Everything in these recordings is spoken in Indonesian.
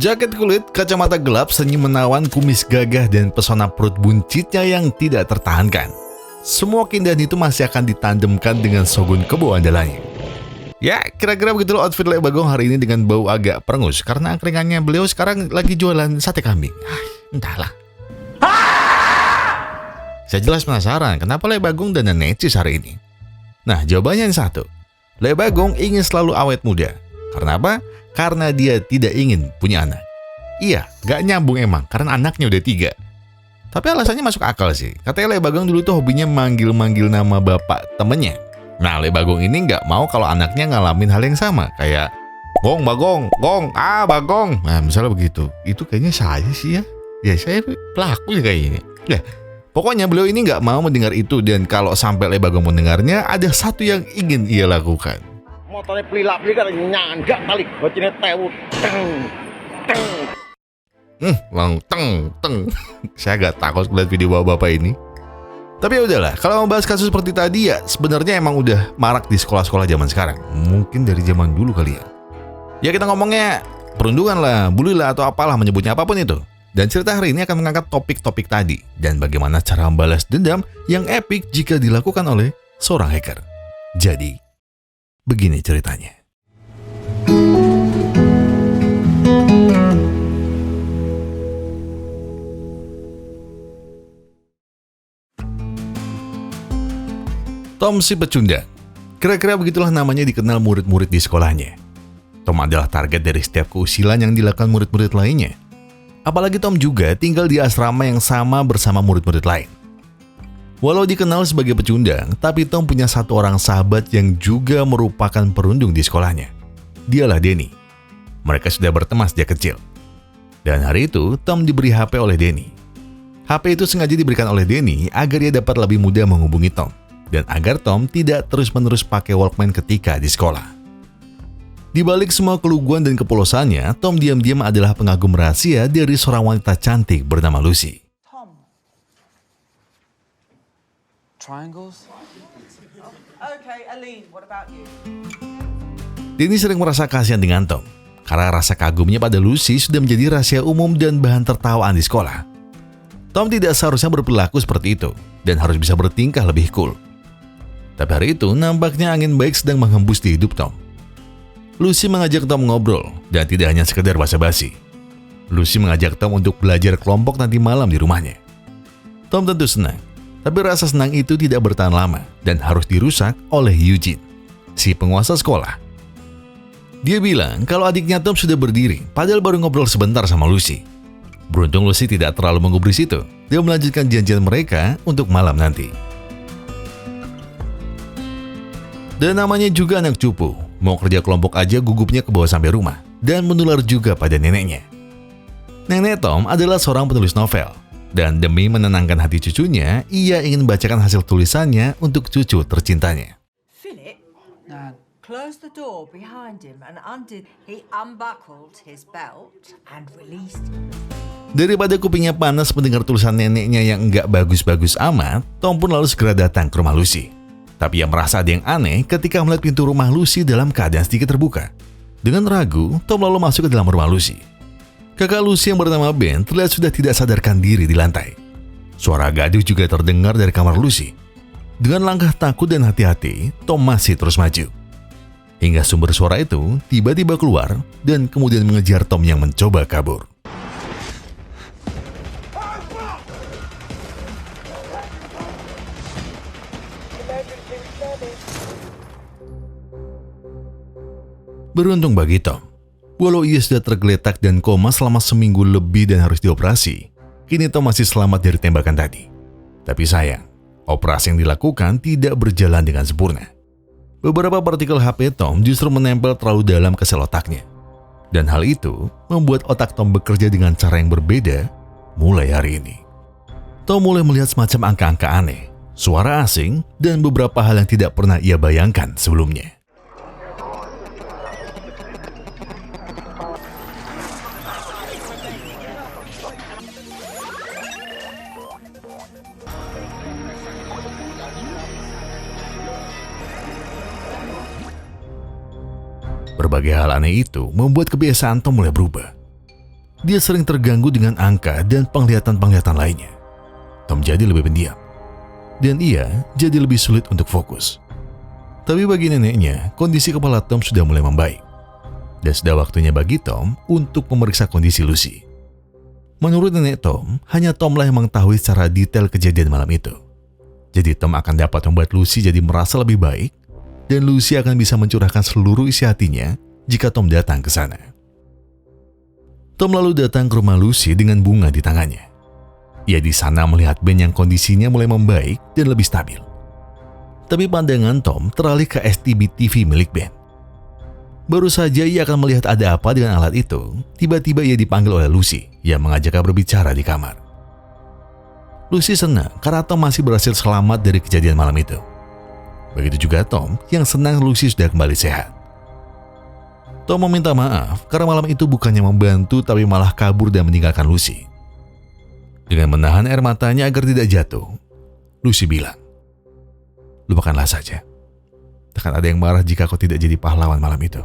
Jaket kulit, kacamata gelap, senyum menawan, kumis gagah, dan pesona perut buncitnya yang tidak tertahankan. Semua keindahan itu masih akan ditandemkan dengan Shogun Kebo andalannya. Ya, kira-kira begitu loh outfit Lek Bagong hari ini dengan bau agak perengus karena angkringannya beliau sekarang lagi jualan sate kambing. Entahlah. Saya jelas penasaran kenapa Lek Bagong dan necis hari ini. Nah, jawabannya yang satu. Lek Bagong ingin selalu awet muda. Karena apa? Karena dia tidak ingin punya anak. Iya, gak nyambung emang, karena anaknya udah 3. Tapi alasannya masuk akal sih. Katanya Lek Bagong dulu tuh hobinya manggil-manggil nama bapak temennya. Nah, Lek Bagong ini gak mau kalau anaknya ngalamin hal yang sama. Kayak, Gong, Bagong, Gong, Bagong. Nah, misalnya begitu. Itu kayaknya saya sih ya. Ya, saya pelaku ya kayaknya. Ya, pokoknya beliau ini gak mau mendengar itu. Dan kalau sampai Lek Bagong mendengarnya, ada satu yang ingin ia lakukan. Motornya pelilak-pelilak nyanggak kali, bocinya tewut. Teng. Saya agak takut lihat video bapak-bapak ini. Tapi ya udahlah, kalau membahas kasus seperti tadi ya sebenarnya emang udah marak di sekolah-sekolah zaman sekarang. Mungkin dari zaman dulu kali ya. Ya kita ngomongnya perundungan lah, bully lah atau apalah menyebutnya apapun itu. Dan cerita hari ini akan mengangkat topik-topik tadi dan bagaimana cara membalas dendam yang epik jika dilakukan oleh seorang hacker. Jadi, begini ceritanya. Tom si pecundang. Kira-kira begitulah namanya dikenal murid-murid di sekolahnya. Tom adalah target dari setiap keusilan yang dilakukan murid-murid lainnya. Apalagi Tom juga tinggal di asrama yang sama bersama murid-murid lain. Walau dikenal sebagai pecundang, tapi Tom punya satu orang sahabat yang juga merupakan perundung di sekolahnya. Dialah Denny. Mereka sudah berteman sejak kecil. Dan hari itu, Tom diberi HP oleh Denny. HP itu sengaja diberikan oleh Denny agar dia dapat lebih mudah menghubungi Tom. Dan agar Tom tidak terus-menerus pakai Walkman ketika di sekolah. Di balik semua keluguan dan kepolosannya, Tom diam-diam adalah pengagum rahasia dari seorang wanita cantik bernama Lucy. Tom. Triangles? Okay, Aline, what about you? Denny sering merasa kasihan dengan Tom, karena rasa kagumnya pada Lucy sudah menjadi rahasia umum dan bahan tertawaan di sekolah. Tom tidak seharusnya berperilaku seperti itu, dan harus bisa bertingkah lebih cool. Tapi hari itu, nampaknya angin baik sedang menghembus di hidup Tom. Lucy mengajak Tom ngobrol, dan tidak hanya sekedar basa-basi. Lucy mengajak Tom untuk belajar kelompok nanti malam di rumahnya. Tom tentu senang, tapi rasa senang itu tidak bertahan lama, dan harus dirusak oleh Eugene, si penguasa sekolah. Dia bilang kalau adiknya Tom sudah berdiri, padahal baru ngobrol sebentar sama Lucy. Beruntung Lucy tidak terlalu menggubris itu. Dia melanjutkan janjian mereka untuk malam nanti. Dan namanya juga anak cupu, mau kerja kelompok aja gugupnya ke bawah sampai rumah, dan menular juga pada neneknya. Nenek Tom adalah seorang penulis novel, dan demi menenangkan hati cucunya, ia ingin membacakan hasil tulisannya untuk cucu tercintanya. Philip closed the door behind him and he unbuckled his belt and released him. Daripada kupingnya panas mendengar tulisan neneknya yang enggak bagus-bagus amat, Tom pun lalu segera datang ke rumah Lucy. Tapi ia merasa ada yang aneh ketika melihat pintu rumah Lucy dalam keadaan sedikit terbuka. Dengan ragu, Tom lalu masuk ke dalam rumah Lucy. Kakak Lucy yang bernama Ben terlihat sudah tidak sadarkan diri di lantai. Suara gaduh juga terdengar dari kamar Lucy. Dengan langkah takut dan hati-hati, Tom masih terus maju. Hingga sumber suara itu tiba-tiba keluar dan kemudian mengejar Tom yang mencoba kabur. Beruntung bagi Tom, walau ia sudah tergeletak dan koma selama seminggu lebih dan harus dioperasi, kini Tom masih selamat dari tembakan tadi. Tapi sayang, operasi yang dilakukan tidak berjalan dengan sempurna. Beberapa partikel HP Tom justru menempel terlalu dalam ke sel otaknya. Dan hal itu membuat otak Tom bekerja dengan cara yang berbeda mulai hari ini. Tom mulai melihat semacam angka-angka aneh, suara asing, dan beberapa hal yang tidak pernah ia bayangkan sebelumnya. Berbagai hal aneh itu membuat kebiasaan Tom mulai berubah. dia sering terganggu dengan angka dan penglihatan-penglihatan lainnya. Tom jadi lebih pendiam, dan ia jadi lebih sulit untuk fokus. Tapi bagi neneknya, kondisi kepala Tom sudah mulai membaik. Dan sudah waktunya bagi Tom untuk memeriksa kondisi Lucy. Menurut nenek Tom, hanya Tom lah yang mengetahui secara detail kejadian malam itu. Jadi Tom akan dapat membuat Lucy jadi merasa lebih baik, dan Lucy akan bisa mencurahkan seluruh isi hatinya jika Tom datang ke sana. Tom lalu datang ke rumah Lucy dengan bunga di tangannya. Ia di sana melihat Ben yang kondisinya mulai membaik dan lebih stabil. Tapi pandangan Tom teralih ke STB TV milik Ben. Baru saja ia akan melihat ada apa dengan alat itu, tiba-tiba ia dipanggil oleh Lucy yang mengajaknya berbicara di kamar. Lucy senang karena Tom masih berhasil selamat dari kejadian malam itu. Begitu juga Tom yang senang Lucy sudah kembali sehat. Tom meminta maaf karena malam itu bukannya membantu tapi malah kabur dan meninggalkan Lucy. Dengan menahan air matanya agar tidak jatuh, Lucy bilang, "Lupakanlah saja. Takkan ada yang marah jika kau tidak jadi pahlawan malam itu."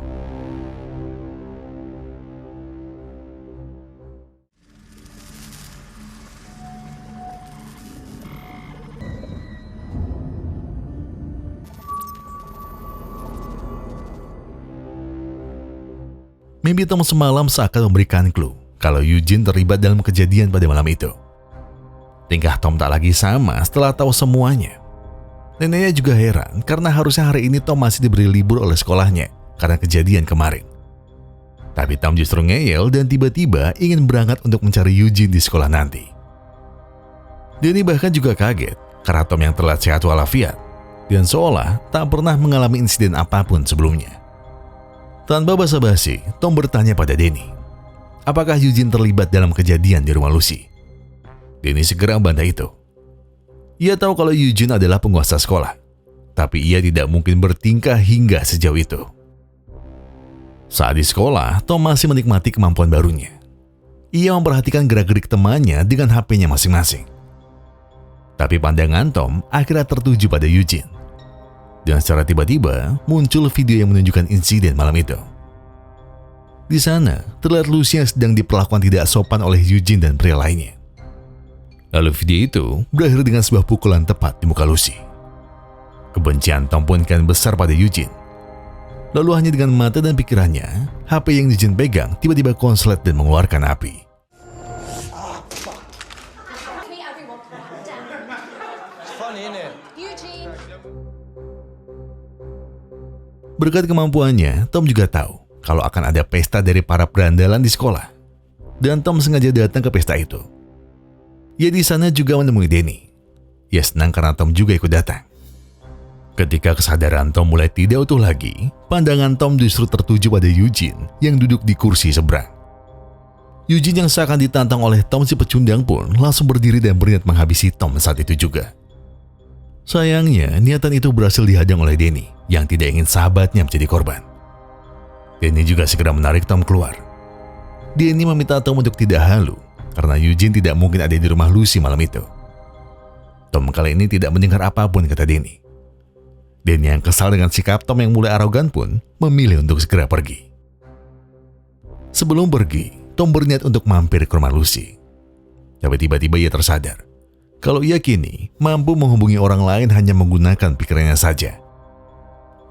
Mimpi Tom semalam seakan memberikan clue kalau Eugene terlibat dalam kejadian pada malam itu. Tingkah Tom tak lagi sama setelah tahu semuanya. Neneknya juga heran karena harusnya hari ini Tom masih diberi libur oleh sekolahnya karena kejadian kemarin. Tapi Tom justru ngeyel dan tiba-tiba ingin berangkat untuk mencari Eugene di sekolah nanti. Denny bahkan juga kaget karena Tom yang terlihat sehat walafiat dan seolah tak pernah mengalami insiden apapun sebelumnya. Tanpa basa-basi, Tom bertanya pada Denny, apakah Eugene terlibat dalam kejadian di rumah Lucy? Denny segera membantah itu. Ia tahu kalau Eugene adalah penguasa sekolah, tapi ia tidak mungkin bertingkah hingga sejauh itu. Saat di sekolah, Tom masih menikmati kemampuan barunya. Ia memperhatikan gerak-gerik temannya dengan HP-nya masing-masing. Tapi pandangan Tom akhirnya tertuju pada Eugene. Dan secara tiba-tiba muncul video yang menunjukkan insiden malam itu. Di sana terlihat Lucy yang sedang diperlakukan tidak sopan oleh Eugene dan pria lainnya. Lalu video itu berakhir dengan sebuah pukulan tepat di muka Lucy. Kebencian Tom pun kian besar pada Eugene. Lalu hanya dengan mata dan pikirannya, HP yang Eugene pegang tiba-tiba konslet dan mengeluarkan api. Berkat kemampuannya, Tom juga tahu kalau akan ada pesta dari para berandalan di sekolah. Dan Tom sengaja datang ke pesta itu. Ia di sana juga menemui Denny. Ia senang karena Tom juga ikut datang. Ketika kesadaran Tom mulai tidak utuh lagi, pandangan Tom justru tertuju pada Eugene yang duduk di kursi seberang. Eugene yang seakan ditantang oleh Tom si pecundang pun langsung berdiri dan berniat menghabisi Tom saat itu juga. Sayangnya, niatan itu berhasil dihadang oleh Denny yang tidak ingin sahabatnya menjadi korban. Denny juga segera menarik Tom keluar. Denny meminta Tom untuk tidak halu karena Eugene tidak mungkin ada di rumah Lucy malam itu. Tom kali ini tidak mendengar apapun kata Denny. Denny yang kesal dengan sikap Tom yang mulai arogan pun memilih untuk segera pergi. Sebelum pergi, Tom berniat untuk mampir ke rumah Lucy. Tapi tiba-tiba ia tersadar kalau ia kini mampu menghubungi orang lain hanya menggunakan pikirannya saja.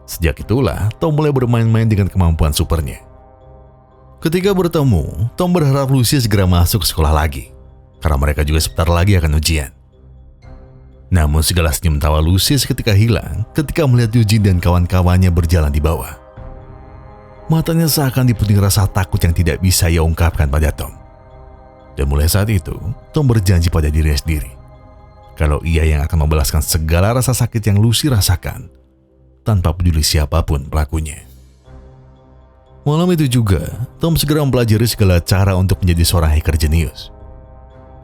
Sejak itulah, Tom mulai bermain-main dengan kemampuan supernya. Ketika bertemu, Tom berharap Lucy segera masuk ke sekolah lagi, karena mereka juga sebentar lagi akan ujian. Namun segala senyum tawa Lucy seketika hilang ketika melihat Eugene dan kawan-kawannya berjalan di bawah. Matanya seakan dipenuhi rasa takut yang tidak bisa ia ungkapkan pada Tom. Dan mulai saat itu, Tom berjanji pada dirinya sendiri kalau ia yang akan membalaskan segala rasa sakit yang Lucy rasakan tanpa peduli siapapun pelakunya. Malam itu juga, Tom segera mempelajari segala cara untuk menjadi seorang hacker jenius.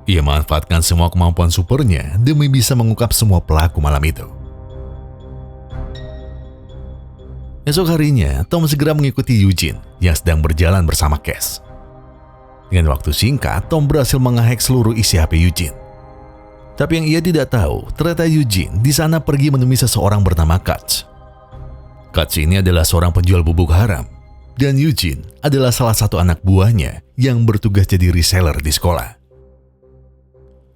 Ia memanfaatkan semua kemampuan supernya demi bisa mengungkap semua pelaku malam itu. Esok harinya, Tom segera mengikuti Eugene yang sedang berjalan bersama Cass. Dengan waktu singkat, Tom berhasil menghack seluruh isi HP Eugene. Tapi yang ia tidak tahu, ternyata Eugene di sana pergi menemui seseorang bernama Katz. Katz ini adalah seorang penjual bubuk haram, Dan Eugene adalah salah satu anak buahnya yang bertugas jadi reseller di sekolah.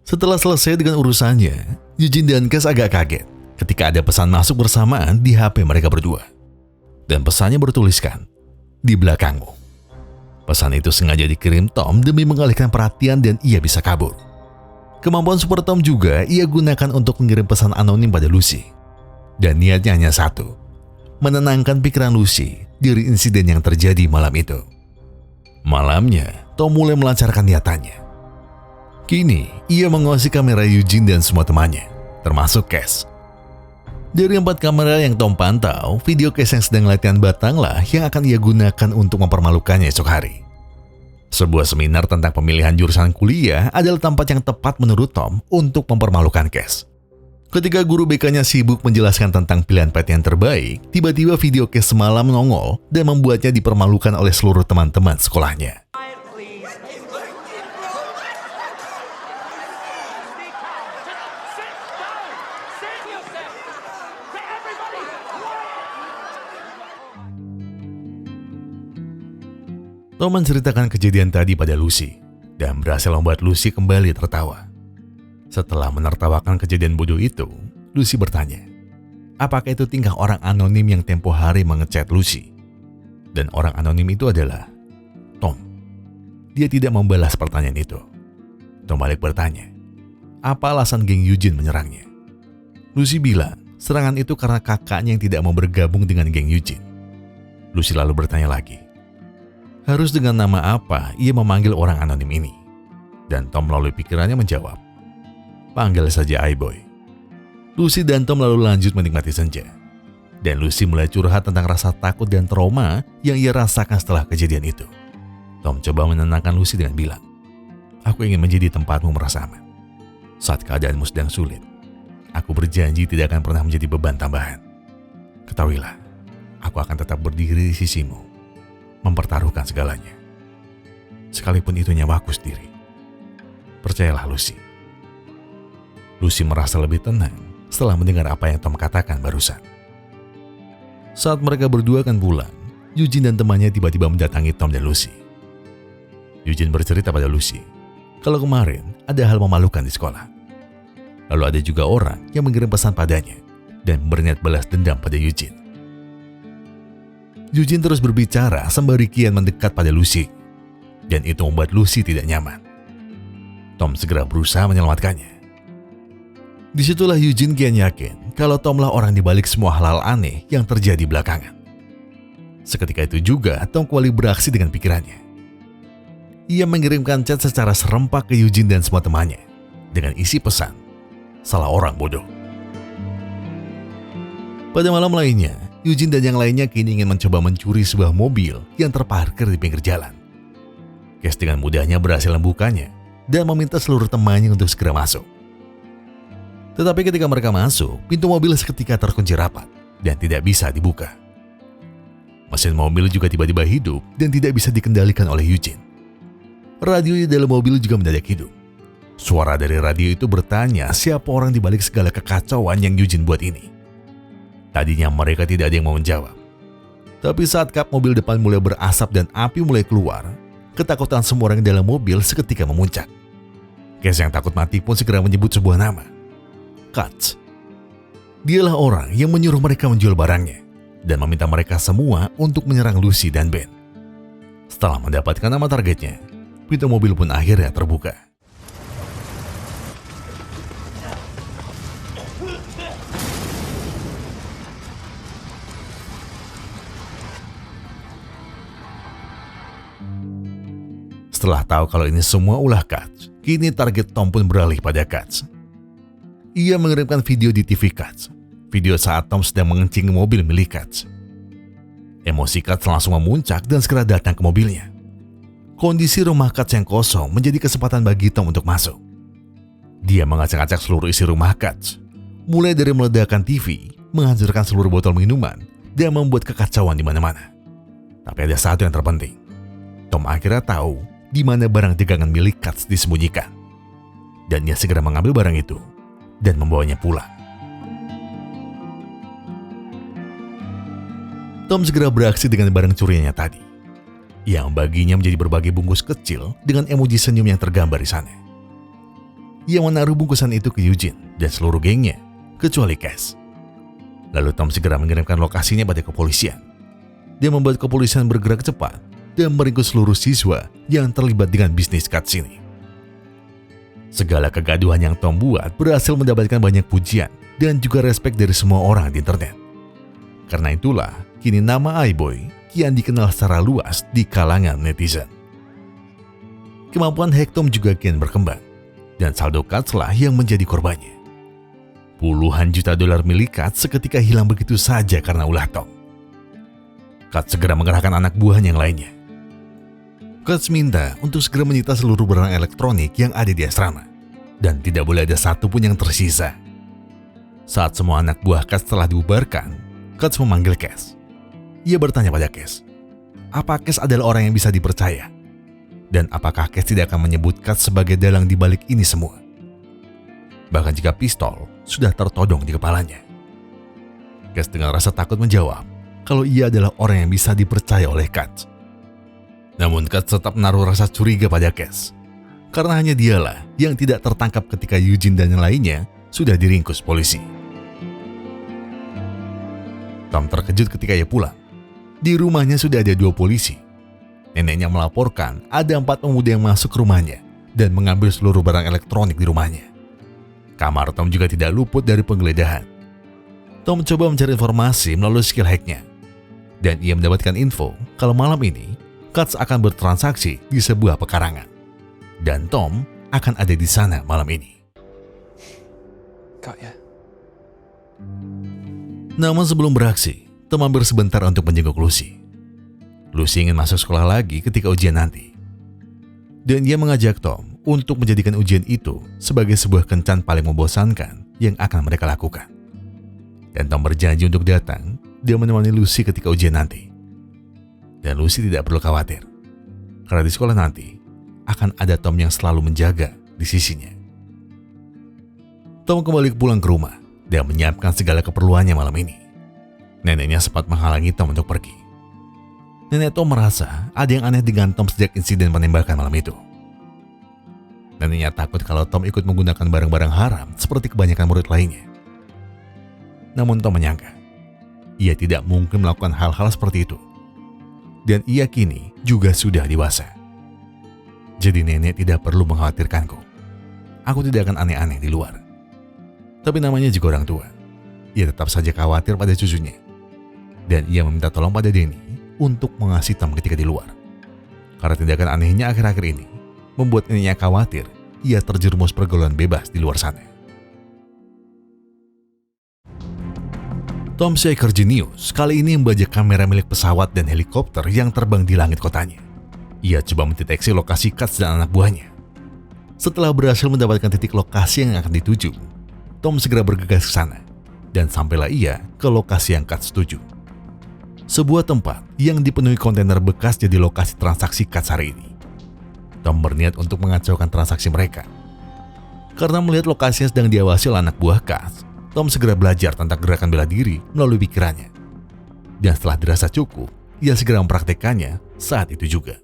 Setelah selesai dengan urusannya, Eugene dan Cass agak kaget ketika ada pesan masuk bersamaan di HP mereka berdua. Dan pesannya bertuliskan, "Di belakangmu." Pesan itu sengaja dikirim Tom demi mengalihkan perhatian dan ia bisa kabur. Kemampuan super Tom juga ia gunakan untuk mengirim pesan anonim pada Lucy. Dan niatnya hanya satu, menenangkan pikiran Lucy dari insiden yang terjadi malam itu. Malamnya, Tom mulai melancarkan niatannya. Kini, ia menguasai kamera Eugene dan semua temannya, termasuk Cass. Dari 4 kamera yang Tom pantau, video Cass yang sedang latihan batanglah yang akan ia gunakan untuk mempermalukannya esok hari. Sebuah seminar tentang pemilihan jurusan kuliah adalah tempat yang tepat menurut Tom untuk mempermalukan Cass. Ketika guru BK-nya sibuk menjelaskan tentang pilihan PTN terbaik, tiba-tiba video Cass semalam nongol dan membuatnya dipermalukan oleh seluruh teman-teman sekolahnya. Tom menceritakan kejadian tadi pada Lucy dan berhasil membuat Lucy kembali tertawa. Setelah menertawakan kejadian bodoh itu, Lucy bertanya, apakah itu tingkah orang anonim yang tempo hari mengechat Lucy? Dan orang anonim itu adalah Tom. Dia tidak membalas pertanyaan itu. Tom balik bertanya, apa alasan geng Eugene menyerangnya? Lucy bilang, serangan itu karena kakaknya yang tidak mau bergabung dengan geng Eugene. Lucy lalu bertanya lagi, harus dengan nama apa ia memanggil orang anonim ini? Dan Tom melalui pikirannya menjawab, panggil saja iBoy. Lucy dan Tom lalu lanjut menikmati senja. Dan Lucy mulai curhat tentang rasa takut dan trauma yang ia rasakan setelah kejadian itu. Tom coba menenangkan Lucy dengan bilang, aku ingin menjadi tempatmu merasa aman. Saat keadaanmu sedang sulit, aku berjanji tidak akan pernah menjadi beban tambahan. Ketahuilah, aku akan tetap berdiri di sisimu, mempertaruhkan segalanya. Sekalipun itu nyawaku sendiri. Percayalah Lucy. Lucy merasa lebih tenang setelah mendengar apa yang Tom katakan barusan. Saat mereka berdua akan pulang, Eugene dan temannya tiba-tiba mendatangi Tom dan Lucy. Eugene bercerita pada Lucy kalau kemarin ada hal memalukan di sekolah. Lalu ada juga orang yang mengirim pesan padanya dan berniat balas dendam pada Eugene. Eugene terus berbicara sembari kian mendekat pada Lucy, dan itu membuat Lucy tidak nyaman. Tom segera berusaha menyelamatkannya. Disitulah Eugene kian yakin kalau Tomlah orang dibalik semua hal-hal aneh yang terjadi belakangan. Seketika itu juga Tom kembali beraksi dengan pikirannya. Ia mengirimkan chat secara serempak ke Eugene dan semua temannya dengan isi pesan, salah orang bodoh. Pada malam lainnya, Eugene dan yang lainnya kini ingin mencoba mencuri sebuah mobil yang terparkir di pinggir jalan. Cass dengan mudahnya berhasil membukanya dan meminta seluruh temannya untuk segera masuk. Tetapi ketika mereka masuk, pintu mobil seketika terkunci rapat dan tidak bisa dibuka. Mesin mobil juga tiba-tiba hidup dan tidak bisa dikendalikan oleh Eugene. Radio di dalam mobil juga mendadak hidup. Suara dari radio itu bertanya siapa orang di balik segala kekacauan yang Eugene buat ini. Tadinya mereka tidak ada yang mau menjawab. Tapi saat kap mobil depan mulai berasap dan api mulai keluar, ketakutan semua orang di dalam mobil seketika memuncak. Cass yang takut mati pun segera menyebut sebuah nama. Katz. Dialah orang yang menyuruh mereka menjual barangnya dan meminta mereka semua untuk menyerang Lucy dan Ben. Setelah mendapatkan nama targetnya, pintu mobil pun akhirnya terbuka. Setelah tahu kalau ini semua ulah Katz, kini target Tom pun beralih pada Katz. Ia mengirimkan video di TV Katz, video saat Tom sedang mengencing mobil milik Katz. Emosi Katz langsung memuncak dan segera datang ke mobilnya. Kondisi rumah Katz yang kosong menjadi kesempatan bagi Tom untuk masuk. Dia mengacak-acak seluruh isi rumah Katz, mulai dari meledakkan TV, menghancurkan seluruh botol minuman, dan membuat kekacauan di mana-mana. Tapi ada satu yang terpenting. Tom akhirnya tahu di mana barang dagangan milik Katz disembunyikan. Dan dia segera mengambil barang itu dan membawanya pulang. Tom segera beraksi dengan barang curiannya tadi. yang baginya menjadi berbagai bungkus kecil dengan emoji senyum yang tergambar di sana. Ia menaruh bungkusan itu ke Eugene dan seluruh gengnya, kecuali Cass. Lalu Tom segera mengirimkan lokasinya pada kepolisian. Dia membuat kepolisian bergerak cepat dan meringkus seluruh siswa yang terlibat dengan bisnis Katz ini. Segala kegaduhan yang Tom buat berhasil mendapatkan banyak pujian dan juga respek dari semua orang di internet. Karena itulah, kini nama iBoy kian dikenal secara luas di kalangan netizen. Kemampuan hack Tom juga kian berkembang, dan saldo Katz lah yang menjadi korbannya. Puluhan juta dolar milik Katz seketika hilang begitu saja karena ulah Tom. Katz segera mengerahkan anak buahnya yang lainnya. Katz minta untuk segera menyita seluruh barang elektronik yang ada di asrama, dan tidak boleh ada satu pun yang tersisa. Saat semua anak buah Katz telah dibubarkan, Katz memanggil Cass. Ia bertanya pada Cass, apa Cass adalah orang yang bisa dipercaya? Dan apakah Cass tidak akan menyebut Katz sebagai dalang di balik ini semua? Bahkan jika pistol sudah tertodong di kepalanya. Cass dengan rasa takut menjawab kalau ia adalah orang yang bisa dipercaya oleh Katz. Namun Katz tetap menaruh rasa curiga pada Cass, karena hanya dialah yang tidak tertangkap ketika Eugene dan yang lainnya sudah diringkus polisi. Tom terkejut ketika ia pulang. Di rumahnya sudah ada 2 polisi. Neneknya melaporkan ada 4 pemuda yang masuk ke rumahnya dan mengambil seluruh barang elektronik di rumahnya. Kamar Tom juga tidak luput dari penggeledahan. Tom coba mencari informasi melalui skill hacknya, dan ia mendapatkan info kalau malam ini Katz akan bertransaksi di sebuah pekarangan, dan Tom akan ada di sana malam ini. Got ya. Namun sebelum beraksi, Tom mampir sebentar untuk menjenguk Lucy. Lucy ingin masuk sekolah lagi ketika ujian nanti. Dan ia mengajak Tom untuk menjadikan ujian itu sebagai sebuah kencan paling membosankan yang akan mereka lakukan. Dan Tom berjanji untuk datang dan menemani Lucy ketika ujian nanti. Dan Lucy tidak perlu khawatir, karena di sekolah nanti akan ada Tom yang selalu menjaga di sisinya. Tom kembali pulang ke rumah dan menyiapkan segala keperluannya malam ini. Neneknya sempat menghalangi Tom untuk pergi. Nenek Tom merasa ada yang aneh dengan Tom sejak insiden penembakan malam itu. Neneknya takut kalau Tom ikut menggunakan barang-barang haram seperti kebanyakan murid lainnya. Namun Tom menyangka, ia tidak mungkin melakukan hal-hal seperti itu. Dan ia kini juga sudah dewasa. Jadi nenek tidak perlu mengkhawatirkanku. Aku tidak akan aneh-aneh di luar. Tapi namanya juga orang tua. Ia tetap saja khawatir pada cucunya. Dan ia meminta tolong pada Denny untuk mengasihi Tom ketika di luar. Karena tindakan anehnya akhir-akhir ini membuat neneknya khawatir ia terjerumus pergaulan bebas di luar sana. Tom seekor jenius kali ini membajak kamera milik pesawat dan helikopter yang terbang di langit kotanya. Ia coba mendeteksi lokasi Katz dan anak buahnya. Setelah berhasil mendapatkan titik lokasi yang akan dituju, Tom segera bergegas ke sana dan sampailah ia ke lokasi yang Katz tuju. Sebuah tempat yang dipenuhi kontainer bekas jadi lokasi transaksi Katz hari ini. Tom berniat untuk mengacaukan transaksi mereka. Karena melihat lokasinya sedang diawasi oleh anak buah Katz, Tom segera belajar tentang gerakan bela diri melalui pikirannya. Dan setelah dirasa cukup, ia segera mempraktekannya saat itu juga.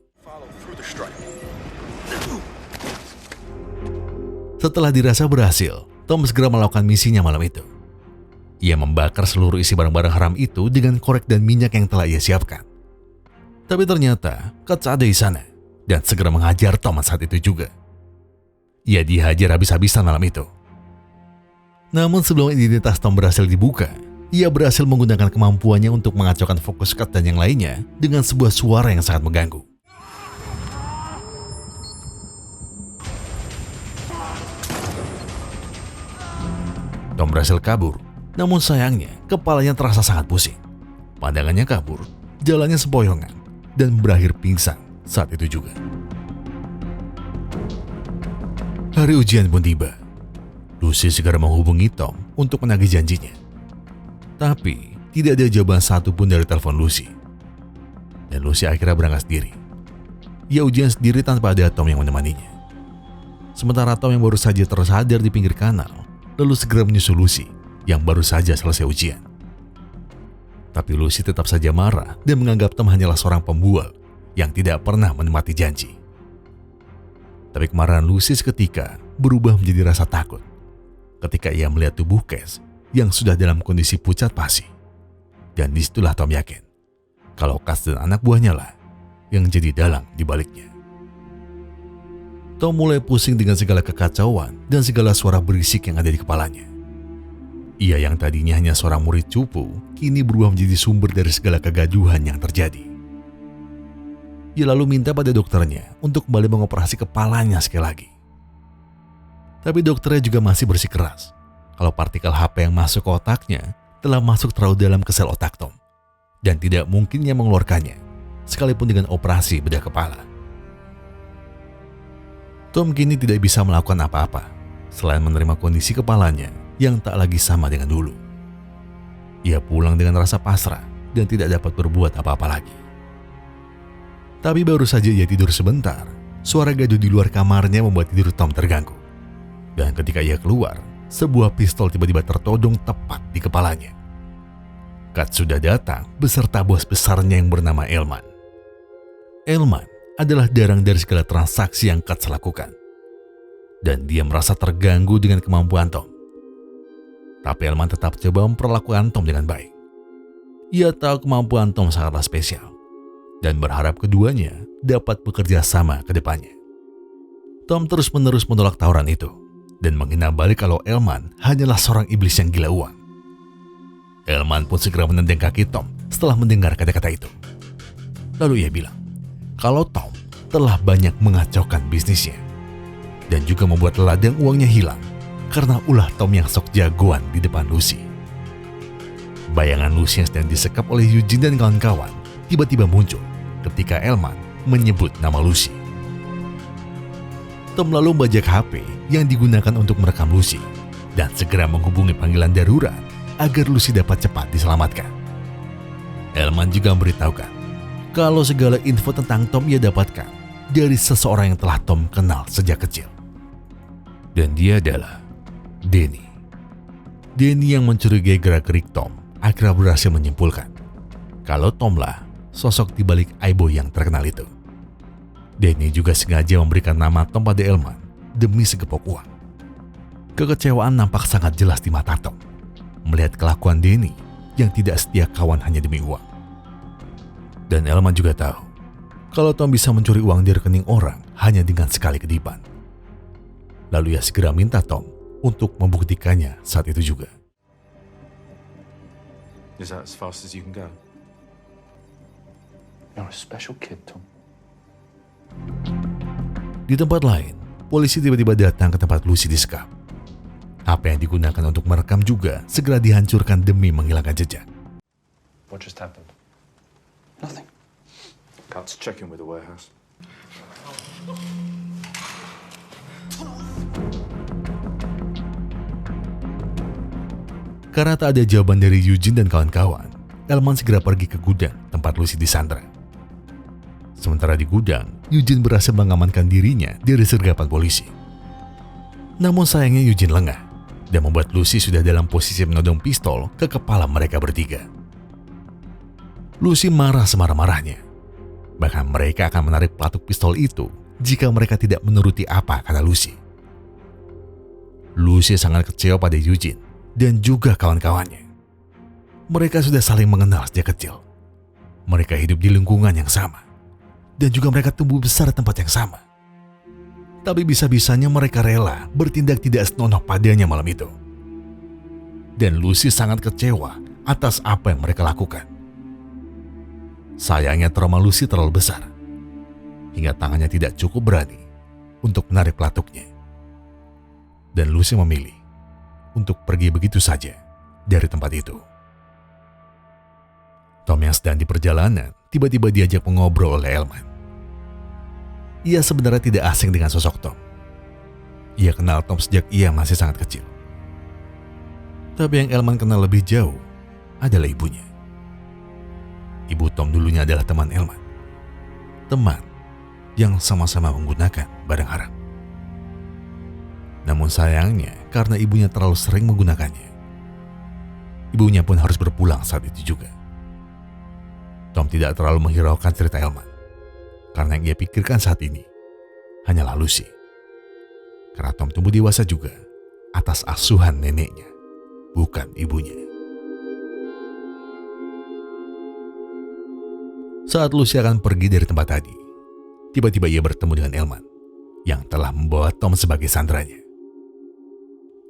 Setelah dirasa berhasil, Tom segera melakukan misinya malam itu. Ia membakar seluruh isi barang-barang haram itu dengan korek dan minyak yang telah ia siapkan. Tapi ternyata Katz ada di sana dan segera menghajar Tom saat itu juga. Ia dihajar habis-habisan malam itu. Namun sebelum identitas Tom berhasil dibuka, ia berhasil menggunakan kemampuannya untuk mengacaukan fokus Katz dan yang lainnya dengan sebuah suara yang sangat mengganggu. Tom berhasil kabur, namun sayangnya kepalanya terasa sangat pusing. Pandangannya kabur, jalannya sempoyongan, dan berakhir pingsan saat itu juga. Hari ujian pun tiba. Lucy segera menghubungi Tom untuk menagih janjinya. Tapi tidak ada jawaban satupun dari telepon Lucy. Dan Lucy akhirnya berangkat sendiri. Ia ujian sendiri tanpa ada Tom yang menemaninya. Sementara Tom yang baru saja tersadar di pinggir kanal, lalu segera menyusul Lucy yang baru saja selesai ujian. Tapi Lucy tetap saja marah dan menganggap Tom hanyalah seorang pembual yang tidak pernah menepati janji. Tapi kemarahan Lucy seketika berubah menjadi rasa takut ketika ia melihat tubuh Cass yang sudah dalam kondisi pucat pasi. Dan disitulah Tom yakin kalau Cass dan anak buahnya lah yang jadi dalang di baliknya. Tom mulai pusing dengan segala kekacauan dan segala suara berisik yang ada di kepalanya. Ia yang tadinya hanya seorang murid cupu, kini berubah menjadi sumber dari segala kegaduhan yang terjadi. Ia lalu minta pada dokternya untuk kembali mengoperasi kepalanya sekali lagi. Tapi dokternya juga masih bersikeras kalau partikel HP yang masuk ke otaknya telah masuk terlalu dalam ke sel otak Tom dan tidak mungkinnya mengeluarkannya sekalipun dengan operasi bedah kepala. Tom kini tidak bisa melakukan apa-apa selain menerima kondisi kepalanya yang tak lagi sama dengan dulu. Ia pulang dengan rasa pasrah dan tidak dapat berbuat apa-apa lagi. Tapi baru saja ia tidur sebentar, suara gaduh di luar kamarnya membuat tidur Tom terganggu. Dan ketika ia keluar, sebuah pistol tiba-tiba tertodong tepat di kepalanya. Kat sudah datang beserta bos besarnya yang bernama Elman. Elman adalah darang dari segala transaksi yang Kat lakukan. Dan dia merasa terganggu dengan kemampuan Tom. Tapi Elman tetap coba memperlakukan Tom dengan baik. Ia tahu kemampuan Tom sangatlah spesial dan berharap keduanya dapat bekerja sama ke depannya. Tom terus-menerus menolak tawaran itu dan menghina balik kalau Elman hanyalah seorang iblis yang gila uang. Elman pun segera menendang kaki Tom setelah mendengar kata-kata itu. Lalu ia bilang kalau Tom telah banyak mengacaukan bisnisnya dan juga membuat ladang uangnya hilang karena ulah Tom yang sok jagoan di depan Lucy. Bayangan Lucy yang sedang disekap oleh Eugene dan kawan-kawan tiba-tiba muncul ketika Elman menyebut nama Lucy. Tom lalu membajak HP yang digunakan untuk merekam Lucy dan segera menghubungi panggilan darurat agar Lucy dapat cepat diselamatkan. Elman juga memberitahukan kalau segala info tentang Tom ia dapatkan dari seseorang yang telah Tom kenal sejak kecil. Dan dia adalah Danny. Danny yang mencurigai gerak-gerik Tom akhirnya berhasil menyimpulkan kalau Tom lah sosok di balik Aibo yang terkenal itu. Danny juga sengaja memberikan nama Tom pada Elman demi segepok uang. Kekecewaan nampak sangat jelas di mata Tom melihat kelakuan Danny yang tidak setia kawan hanya demi uang. Dan Elman juga tahu kalau Tom bisa mencuri uang di rekening orang hanya dengan sekali kedipan. Lalu ia segera minta Tom untuk membuktikannya saat itu juga. Is that as fast as you can go? You're a special kid, Tom. Di tempat lain, polisi tiba-tiba datang ke tempat Lucy disekap. HP yang digunakan untuk merekam juga segera dihancurkan demi menghilangkan jejak. What just happened? Nothing. Cut's checking with the warehouse. Karena tak ada jawaban dari Eugene dan kawan-kawan, Elman segera pergi ke gudang tempat Lucy disandra. Sementara di gudang, Eugene berhasil mengamankan dirinya dari sergapan polisi. Namun sayangnya Eugene lengah dan membuat Lucy sudah dalam posisi menodong pistol ke kepala mereka bertiga. Lucy marah semarah-marahnya. Bahkan mereka akan menarik pelatuk pistol itu jika mereka tidak menuruti apa kata Lucy. Lucy sangat kecewa pada Eugene dan juga kawan-kawannya. Mereka sudah saling mengenal sejak kecil. Mereka hidup di lingkungan yang sama. Dan juga mereka tumbuh besar di tempat yang sama. Tapi bisa-bisanya mereka rela bertindak tidak senonoh padanya malam itu. Dan Lucy sangat kecewa atas apa yang mereka lakukan. Sayangnya trauma Lucy terlalu besar, hingga tangannya tidak cukup berani untuk menarik pelatuknya. Dan Lucy memilih untuk pergi begitu saja dari tempat itu. Tom yang sedang di perjalanan tiba-tiba diajak mengobrol oleh Elman. Ia sebenarnya tidak asing dengan sosok Tom. Ia kenal Tom sejak ia masih sangat kecil. Tapi yang Elman kenal lebih jauh adalah ibunya. Ibu Tom dulunya adalah teman Elman. Teman yang sama-sama menggunakan barang haram. Namun sayangnya karena ibunya terlalu sering menggunakannya, ibunya pun harus berpulang saat itu juga. Tom tidak terlalu menghiraukan cerita Elman. Karena yang ia pikirkan saat ini hanyalah Lucy. Karena Tom tumbuh dewasa juga atas asuhan neneknya, bukan ibunya. Saat Lucy akan pergi dari tempat tadi, tiba-tiba ia bertemu dengan Elman yang telah membawa Tom sebagai sandranya.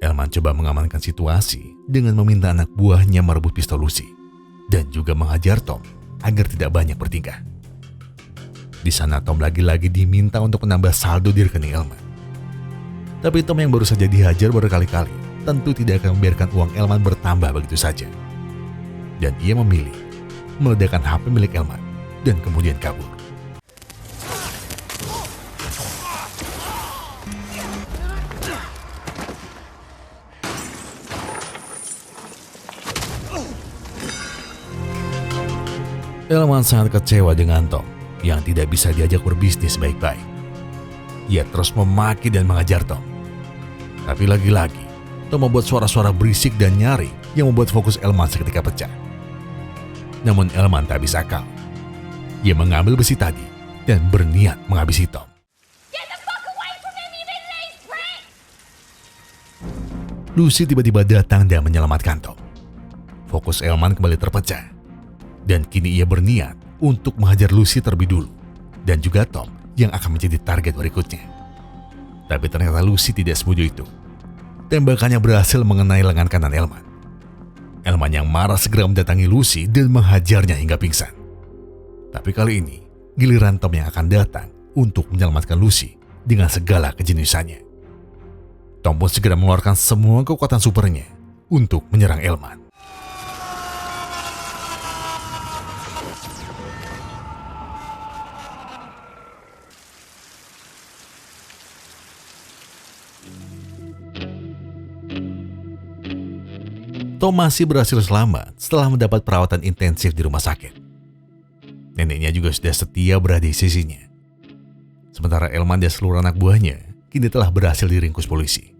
Elman coba mengamankan situasi dengan meminta anak buahnya merebut pistol Lucy dan juga menghajar Tom agar tidak banyak bertingkah. Di sana Tom lagi-lagi diminta untuk menambah saldo di rekening Elman. Tapi Tom yang baru saja dihajar berkali-kali tentu tidak akan membiarkan uang Elman bertambah begitu saja. Dan ia memilih meledakkan HP milik Elman dan kemudian kabur. Elman sangat kecewa dengan Tom yang tidak bisa diajak berbisnis baik-baik. Ia terus memaki dan mengajar Tom. Tapi lagi-lagi, Tom membuat suara-suara berisik dan nyaring yang membuat fokus Elman seketika pecah. Namun Elman tak bisa akal. Ia mengambil besi tadi dan berniat menghabisi Tom. Get the fuck away from him, you middle-aged prick! Lucy tiba-tiba datang dan menyelamatkan Tom. Fokus Elman kembali terpecah. Dan kini ia berniat untuk menghajar Lucy terlebih dulu dan juga Tom yang akan menjadi target berikutnya. Tapi ternyata Lucy tidak semudah itu. Tembakannya berhasil mengenai lengan kanan Elman. Elman yang marah segera mendatangi Lucy dan menghajarnya hingga pingsan. Tapi kali ini giliran Tom yang akan datang untuk menyelamatkan Lucy dengan segala kejeniusannya. Tom pun segera mengeluarkan semua kekuatan supernya untuk menyerang Elman. Tom masih berhasil selamat setelah mendapat perawatan intensif di rumah sakit. Neneknya juga sudah setia berada di sisinya. Sementara Elman dan seluruh anak buahnya kini telah berhasil diringkus polisi.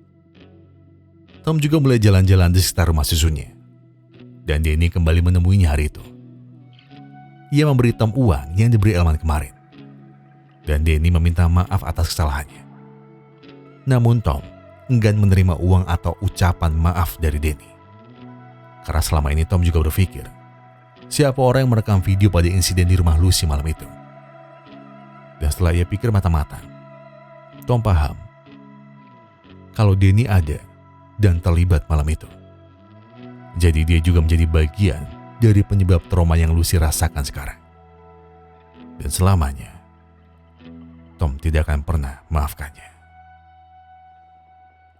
Tom juga mulai jalan-jalan di sekitar rumah susunya. Dan Danny kembali menemuinya hari itu. Ia memberi Tom uang yang diberi Elman kemarin. Dan Danny meminta maaf atas kesalahannya. Namun Tom enggan menerima uang atau ucapan maaf dari Danny. Karena selama ini Tom juga berpikir, siapa orang yang merekam video pada insiden di rumah Lucy malam itu. Dan setelah ia pikir matang-matang, Tom paham kalau Danny ada dan terlibat malam itu. Jadi dia juga menjadi bagian dari penyebab trauma yang Lucy rasakan sekarang. Dan selamanya, Tom tidak akan pernah memaafkannya.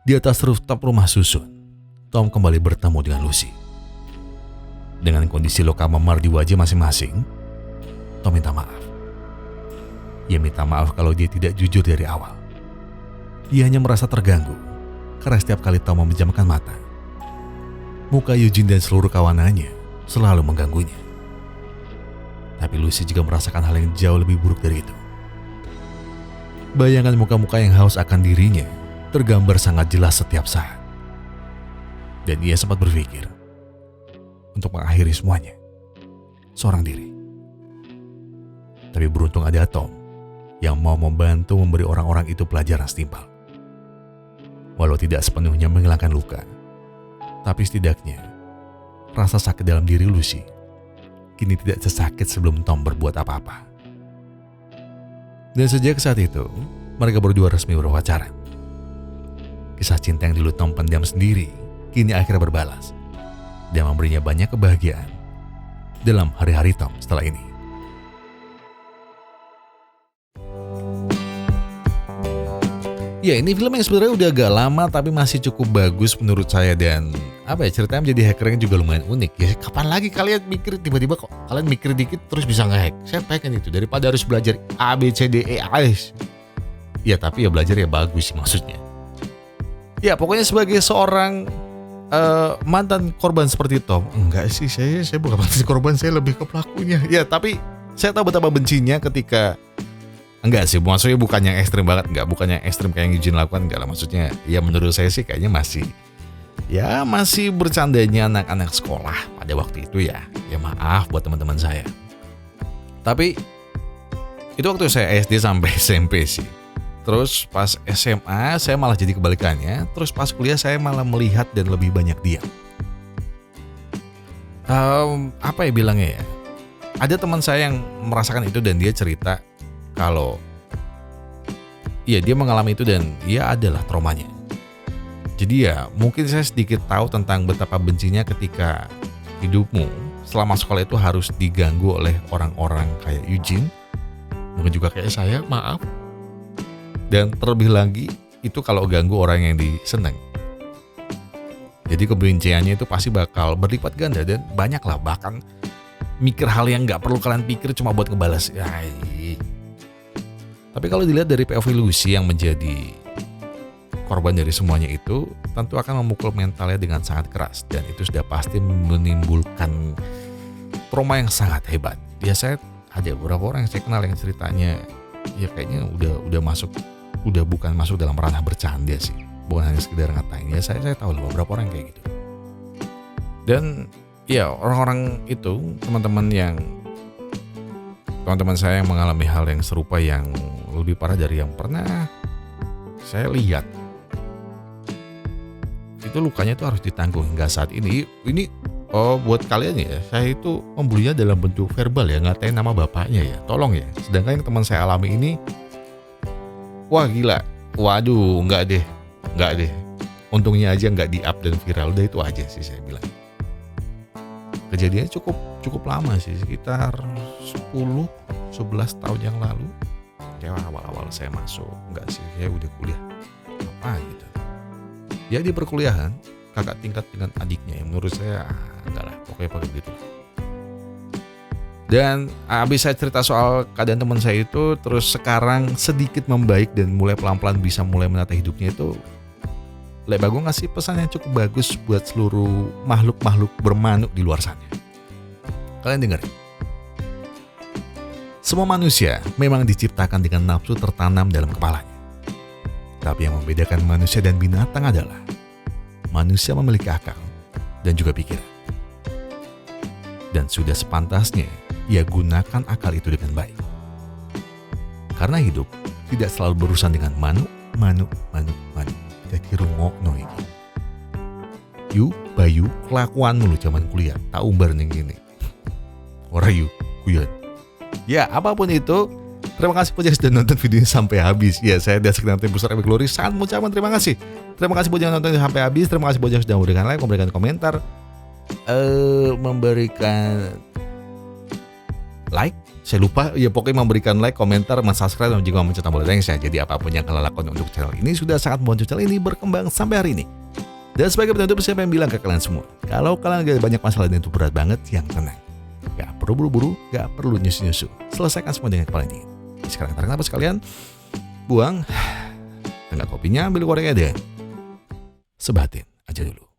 Di atas rooftop rumah susun, Tom kembali bertemu dengan Lucy. Dengan kondisi luka memar di wajah masing-masing, Tom minta maaf. Ia minta maaf kalau dia tidak jujur dari awal. Ia hanya merasa terganggu karena setiap kali Tom memejamkan mata, muka Eugene dan seluruh kawanannya selalu mengganggunya. Tapi Lucy juga merasakan hal yang jauh lebih buruk dari itu. Bayangan muka-muka yang haus akan dirinya tergambar sangat jelas setiap saat. Dan ia sempat berpikir untuk mengakhiri semuanya seorang diri. Tapi beruntung ada Tom yang mau membantu memberi orang-orang itu pelajaran setimpal. Walau tidak sepenuhnya menghilangkan luka, tapi setidaknya rasa sakit dalam diri Lucy kini tidak sesakit sebelum Tom berbuat apa-apa. Dan sejak saat itu, mereka berdua resmi berpacaran. Kisah cinta yang dulu Tom pendam sendiri kini akhirnya berbalas dan memberinya banyak kebahagiaan dalam hari-hari Tom setelah ini. Ya, ini film yang sebenarnya udah agak lama tapi masih cukup bagus menurut saya. Dan ceritanya menjadi hacker yang juga lumayan unik. Ya, kapan lagi kalian mikir tiba-tiba kok kalian mikir dikit terus bisa nge-hack? Saya pengen itu daripada harus belajar A, B, C, D, E, A. Ya, tapi ya belajar ya bagus sih maksudnya. Ya, pokoknya sebagai seorang mantan korban seperti Tom, enggak sih, saya bukan mantan korban, saya lebih ke pelakunya. Ya, tapi saya tahu betapa bencinya ketika enggak sih, maksudnya bukan yang ekstrim banget, bukan yang ekstrim kayak yang Eugene lakukan, enggak lah, maksudnya ya menurut saya sih kayaknya masih bercandanya anak-anak sekolah pada waktu itu ya. Ya maaf buat teman-teman saya. Tapi Itu waktu saya SD sampai SMP sih. Terus pas SMA saya malah jadi kebalikannya. Terus pas kuliah saya malah melihat dan lebih banyak diam. Apa ya bilangnya ya? Ada teman saya yang merasakan itu dan dia cerita kalau iya dia mengalami itu dan ia adalah traumanya. Jadi ya mungkin saya sedikit tahu tentang betapa bencinya ketika hidupmu selama sekolah itu harus diganggu oleh orang-orang kayak Eugene. Mungkin juga kayak saya, maaf. Dan terlebih lagi itu kalau ganggu orang yang diseneng. Jadi kebenciannya itu pasti bakal berlipat ganda dan banyak lah, bahkan mikir hal yang gak perlu kalian pikir cuma buat ngebalas. Tapi kalau dilihat dari POV Lucy yang menjadi korban dari semuanya itu, tentu akan memukul mentalnya dengan sangat keras. Dan itu sudah pasti menimbulkan trauma yang sangat hebat. Ya saya ada beberapa orang yang saya kenal yang ceritanya ya kayaknya udah bukan masuk dalam ranah bercanda sih. Bukan hanya sekedar ngatain. Ya saya tahu lah beberapa orang kayak gitu. Dan ya orang-orang itu teman-teman saya yang mengalami hal yang serupa yang lebih parah dari yang pernah saya lihat. Itu lukanya itu harus ditanggung hingga saat ini. Ini buat kalian ya, saya itu membulinya dalam bentuk verbal ya, ngatain nama bapaknya ya. Tolong ya. Sedangkan yang teman saya alami ini, wah gila. Waduh, enggak deh. Untungnya aja enggak di-up dan viral, udah itu aja sih saya bilang. Kejadiannya cukup lama sih, sekitar 10-11 tahun yang lalu. Kayak awal-awal saya masuk, enggak sih, saya udah kuliah. Apa gitu. Ya di perkuliahan, kakak tingkat dengan adiknya yang menurut saya enggak lah, pokoknya pakai begitu. Dan abis saya cerita soal keadaan teman saya itu, terus sekarang sedikit membaik dan mulai pelan-pelan bisa mulai menata hidupnya itu, Lek Bagong ngasih pesan yang cukup bagus buat seluruh makhluk-makhluk bermanuk di luar sana. Kalian dengerin. Semua manusia memang diciptakan dengan nafsu tertanam dalam kepalanya. Tapi yang membedakan manusia dan binatang adalah manusia memiliki akal dan juga pikiran. Dan sudah sepantasnya ia gunakan akal itu dengan baik. Karena hidup tidak selalu berurusan dengan manu. Jadi rungokno iki. Yu, Bayu, kelakuanmu lu zaman kuliah, tak umbar ning gini. Ora yu, kuyon. Ya, apapun itu, terima kasih buat yang sudah nonton videonya sampai habis. Ya, saya dari sekitar tim besar Epic Glory sangat mengucapkan terima kasih. Terima kasih buat yang nonton sampai habis. Terima kasih buat yang sudah memberikan like, memberikan komentar, memberikan like. Saya lupa, ya pokoknya memberikan like, komentar, subscribe, dan juga mencet tombol lonceng ya. Jadi apapun yang kalian lakukan untuk channel ini sudah sangat membantu channel ini berkembang sampai hari ini. Dan sebagai penutup, saya pengen bilang ke kalian semua, kalau kalian gak banyak masalah dan itu berat banget, yang tenang. Gak perlu buru-buru, gak perlu nyusu-nyusu. Selesaikan semua dengan kepala dingin. Sekarang tarik nafas sekalian, buang, tengah kopinya, ambil gorengnya deh. Sebatin aja dulu.